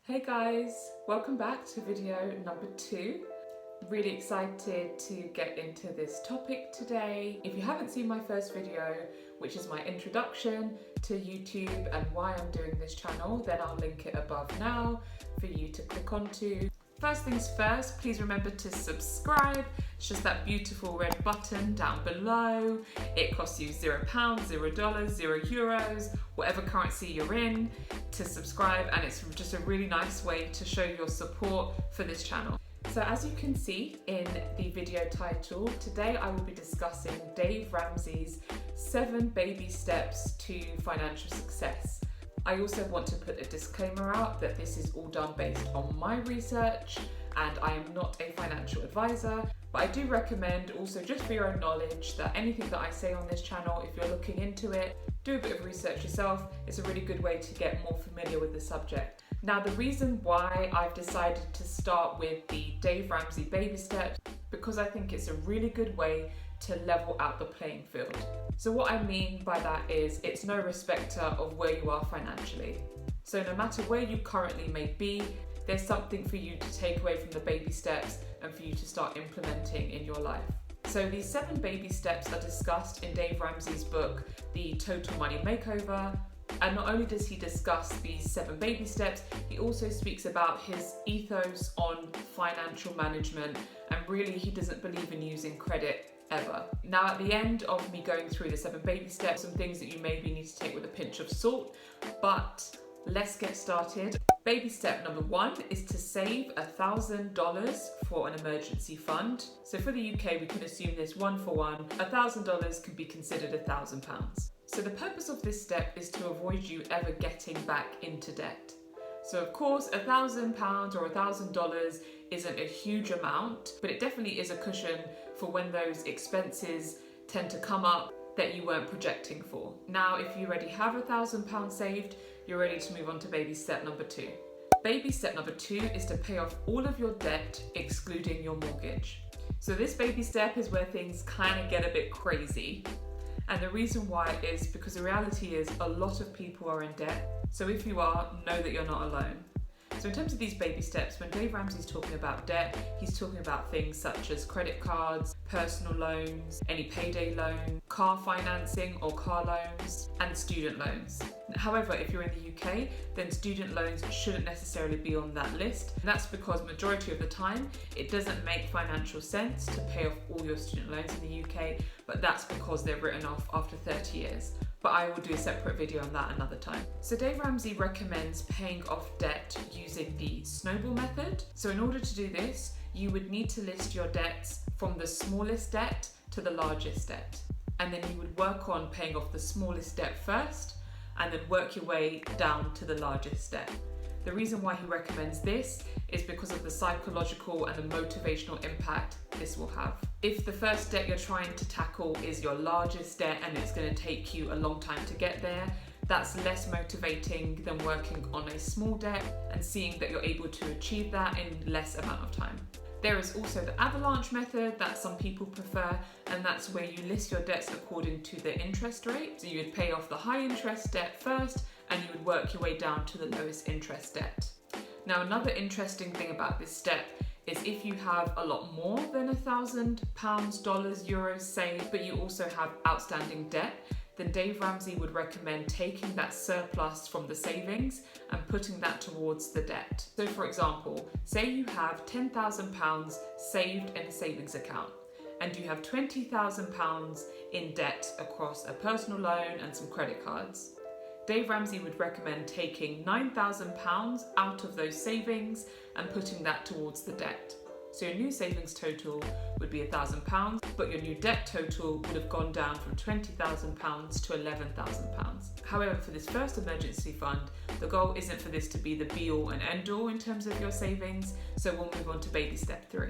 Hey guys, welcome back to video number 2. Really excited to get into this topic today. If you haven't seen my first video, which is my introduction to YouTube and why I'm doing this channel, then I'll link it above now for you to click onto. First things first, please remember to subscribe. It's just that beautiful red button down below. It costs you £0, $0, €0, whatever currency you're in, to subscribe, and it's just a really nice way to show your support for this channel. So as you can see in the video title, today I will be discussing Dave Ramsey's 7 baby steps to financial success. I also want to put a disclaimer out that this is all done based on my research and I am not a financial advisor, but I do recommend also, just for your own knowledge, that anything that I say on this channel, if you're looking into it, do a bit of research yourself. It's a really good way to get more familiar with the subject. Now, the reason why I've decided to start with the Dave Ramsey baby steps, because I think it's a really good way to level out the playing field. So what I mean by that is it's no respecter of where you are financially. So no matter where you currently may be, there's something for you to take away from the baby steps and for you to start implementing in your life. So these 7 baby steps are discussed in Dave Ramsey's book, The Total Money Makeover. And not only does he discuss these 7 baby steps, he also speaks about his ethos on financial management, and really he doesn't believe in using credit ever. Now, at the end of me going through the 7 baby steps, some things that you maybe need to take with a pinch of salt, but let's get started. Baby step number 1 is to save $1,000 for an emergency fund. So for the UK, we can assume this 1 for 1. $1,000 can be considered £1,000. So the purpose of this step is to avoid you ever getting back into debt. So of course, £1,000 or $1,000 isn't a huge amount, but it definitely is a cushion for when those expenses tend to come up that you weren't projecting for. Now, if you already have £1,000 saved, you're ready to move on to baby step number 2. Baby step number 2 is to pay off all of your debt, excluding your mortgage. So this baby step is where things kind of get a bit crazy. And the reason why is because the reality is a lot of people are in debt. So if you are, know that you're not alone. So in terms of these baby steps, when Dave Ramsey's talking about debt, he's talking about things such as credit cards, personal loans, any payday loan, car financing or car loans, and student loans. However, if you're in the UK, then student loans shouldn't necessarily be on that list. And that's because majority of the time, it doesn't make financial sense to pay off all your student loans in the UK, but that's because they're written off after 30 years. But I will do a separate video on that another time. So Dave Ramsey recommends paying off debt using the snowball method. So in order to do this, you would need to list your debts from the smallest debt to the largest debt. And then you would work on paying off the smallest debt first, and then work your way down to the largest debt. The reason why he recommends this is because of the psychological and the motivational impact this will have. If the first debt you're trying to tackle is your largest debt and it's going to take you a long time to get there, that's less motivating than working on a small debt and seeing that you're able to achieve that in less amount of time. There is also the avalanche method that some people prefer, and that's where you list your debts according to the interest rate. So you would pay off the high interest debt first, and you would work your way down to the lowest interest debt. Now, another interesting thing about this step is if you have a lot more than £1,000, dollars, euros saved, but you also have outstanding debt, then Dave Ramsey would recommend taking that surplus from the savings and putting that towards the debt. So for example, say you have £10,000 saved in a savings account and you have £20,000 in debt across a personal loan and some credit cards. Dave Ramsey would recommend taking £9,000 out of those savings and putting that towards the debt. So your new savings total would be £1,000, but your new debt total would have gone down from £20,000 to £11,000. However, for this first emergency fund, the goal isn't for this to be the be-all and end-all in terms of your savings, so we'll move on to baby step 3.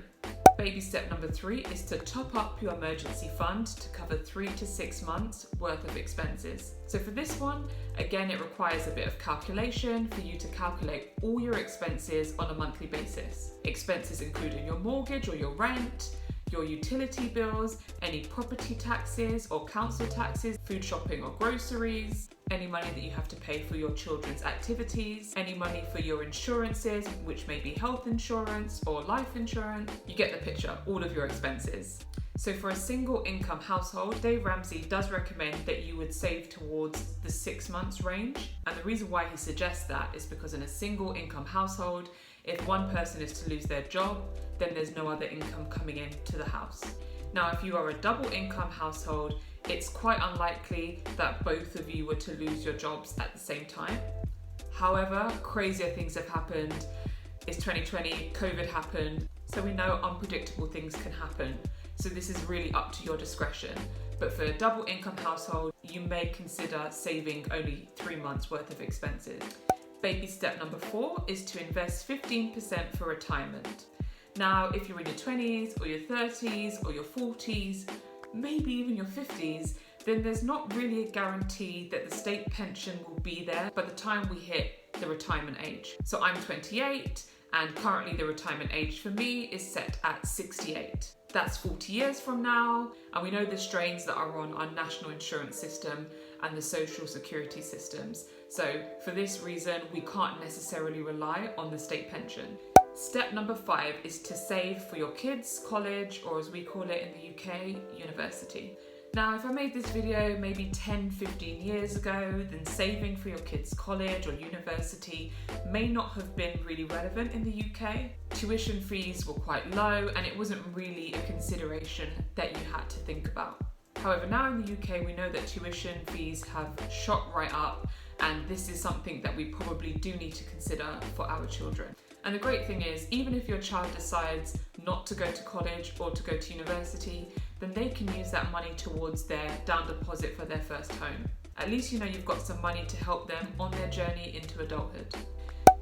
Baby step number 3 is to top up your emergency fund to cover 3 to 6 months worth of expenses. So for this one, again, it requires a bit of calculation for you to calculate all your expenses on a monthly basis. Expenses including your mortgage or your rent, your utility bills, any property taxes or council taxes, food shopping or groceries, any money that you have to pay for your children's activities, any money for your insurances, which may be health insurance or life insurance. You get the picture, all of your expenses. So for a single income household, Dave Ramsey does recommend that you would save towards the 6 months range. And the reason why he suggests that is because in a single income household, if one person is to lose their job, then there's no other income coming into the house. Now, if you are a double income household, it's quite unlikely that both of you were to lose your jobs at the same time. However, crazier things have happened. It's 2020, COVID happened, so we know unpredictable things can happen. So this is really up to your discretion. But for a double income household, you may consider saving only 3 months worth of expenses. Baby step number 4 is to invest 15% for retirement. Now, if you're in your 20s or your 30s or your 40s, maybe even your 50s, then there's not really a guarantee that the state pension will be there by the time we hit the retirement age. So I'm 28, and currently the retirement age for me is set at 68. That's 40 years from now, and we know the strains that are on our national insurance system and the social security systems. So for this reason, we can't necessarily rely on the state pension. Step number 5 is to save for your kids' college, or as we call it in the UK, university. Now, if I made this video maybe 10-15 years ago, then saving for your kids' college or university may not have been really relevant in the UK. Tuition fees were quite low, and it wasn't really a consideration that you had to think about. However, now in the UK, we know that tuition fees have shot right up, and this is something that we probably do need to consider for our children. And the great thing is, even if your child decides not to go to college or to go to university, then they can use that money towards their down deposit for their first home. At least you know you've got some money to help them on their journey into adulthood.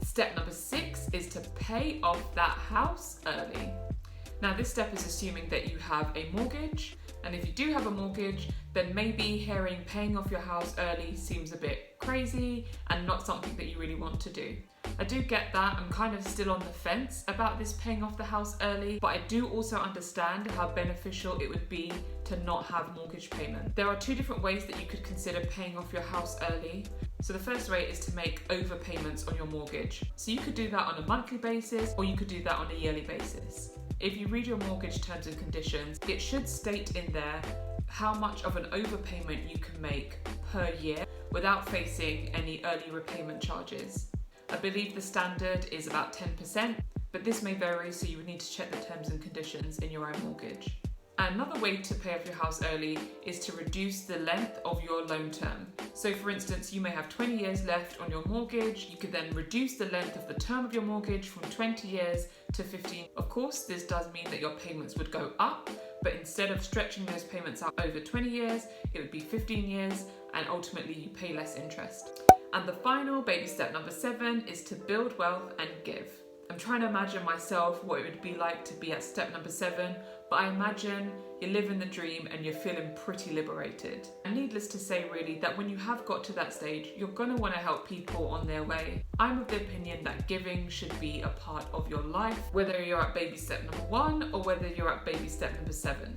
Step number 6 is to pay off that house early. Now, this step is assuming that you have a mortgage, and if you do have a mortgage, then maybe hearing paying off your house early seems a bit crazy and not something that you really want to do. I do get that. I'm kind of still on the fence about this paying off the house early, but I do also understand how beneficial it would be to not have mortgage payment. There are 2 different ways that you could consider paying off your house early. So the first way is to make overpayments on your mortgage. So you could do that on a monthly basis, or you could do that on a yearly basis. If you read your mortgage terms and conditions, it should state in there how much of an overpayment you can make per year without facing any early repayment charges. I believe the standard is about 10%, but this may vary, so you would need to check the terms and conditions in your own mortgage. Another way to pay off your house early is to reduce the length of your loan term. So for instance, you may have 20 years left on your mortgage. You could then reduce the length of the term of your mortgage from 20 years to 15. Of course, this does mean that your payments would go up, but instead of stretching those payments out over 20 years, it would be 15 years, and ultimately you pay less interest. And the final baby step number 7 is to build wealth and give. I'm trying to imagine myself what it would be like to be at step number 7, but I imagine you're living the dream and you're feeling pretty liberated. And needless to say really, that when you have got to that stage, you're going to want to help people on their way. I'm of the opinion that giving should be a part of your life, whether you're at baby step number 1 or whether you're at baby step number 7.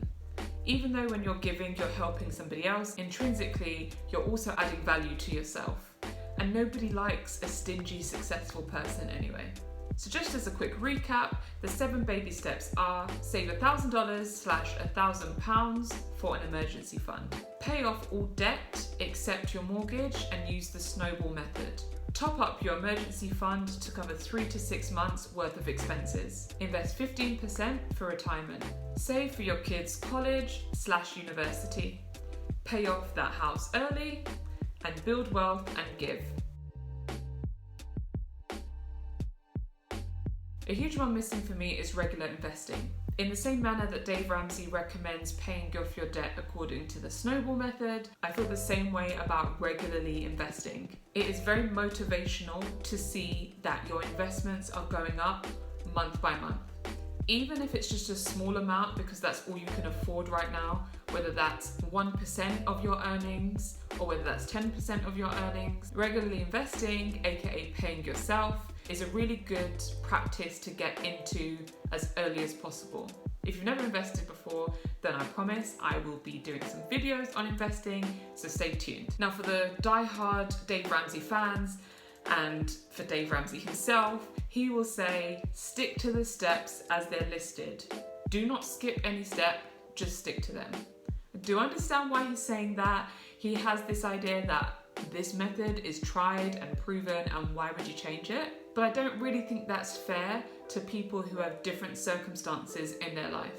Even though when you're giving, you're helping somebody else, intrinsically, you're also adding value to yourself. And nobody likes a stingy, successful person anyway. So just as a quick recap, the 7 baby steps are: save $1,000/£1,000 for an emergency fund. Pay off all debt except your mortgage and use the snowball method. Top up your emergency fund to cover 3 to 6 months worth of expenses. Invest 15% for retirement. Save for your kids' college/university. Pay off that house early, and build wealth and give. A huge one missing for me is regular investing. In the same manner that Dave Ramsey recommends paying off your debt according to the snowball method, I feel the same way about regularly investing. It is very motivational to see that your investments are going up month by month. Even if it's just a small amount, because that's all you can afford right now, whether that's 1% of your earnings or whether that's 10% of your earnings, regularly investing, aka paying yourself, is a really good practice to get into as early as possible. If you've never invested before, then I promise I will be doing some videos on investing, so stay tuned. Now for the die-hard Dave Ramsey fans, and for Dave Ramsey himself, he will say, stick to the steps as they're listed. Do not skip any step, just stick to them. I do understand why he's saying that. He has this idea that this method is tried and proven and why would you change it? But I don't really think that's fair to people who have different circumstances in their life.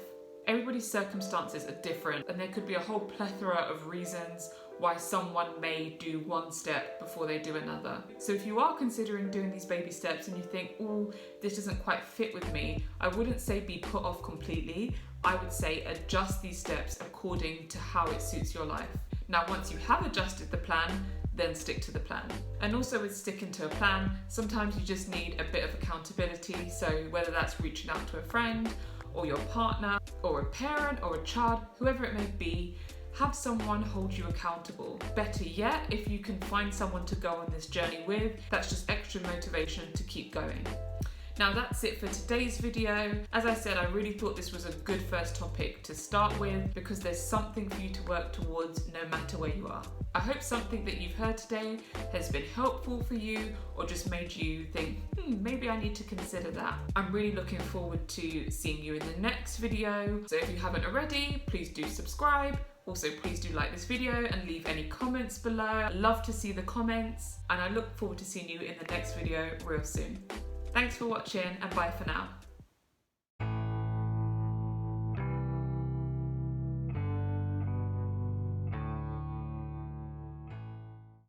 Everybody's circumstances are different and there could be a whole plethora of reasons why someone may do one step before they do another. So if you are considering doing these baby steps and you think, oh, this doesn't quite fit with me, I wouldn't say be put off completely. I would say adjust these steps according to how it suits your life. Now, once you have adjusted the plan, then stick to the plan. And also with sticking to a plan, sometimes you just need a bit of accountability. So whether that's reaching out to a friend or your partner or a parent or a child, whoever it may be, have someone hold you accountable. Better yet, if you can find someone to go on this journey with, that's just extra motivation to keep going. Now that's it for today's video. As I said, I really thought this was a good first topic to start with because there's something for you to work towards no matter where you are. I hope something that you've heard today has been helpful for you or just made you think, maybe I need to consider that. I'm really looking forward to seeing you in the next video. So if you haven't already, please do subscribe. Also, please do like this video and leave any comments below. I love to see the comments and I look forward to seeing you in the next video real soon. Thanks for watching and bye for now.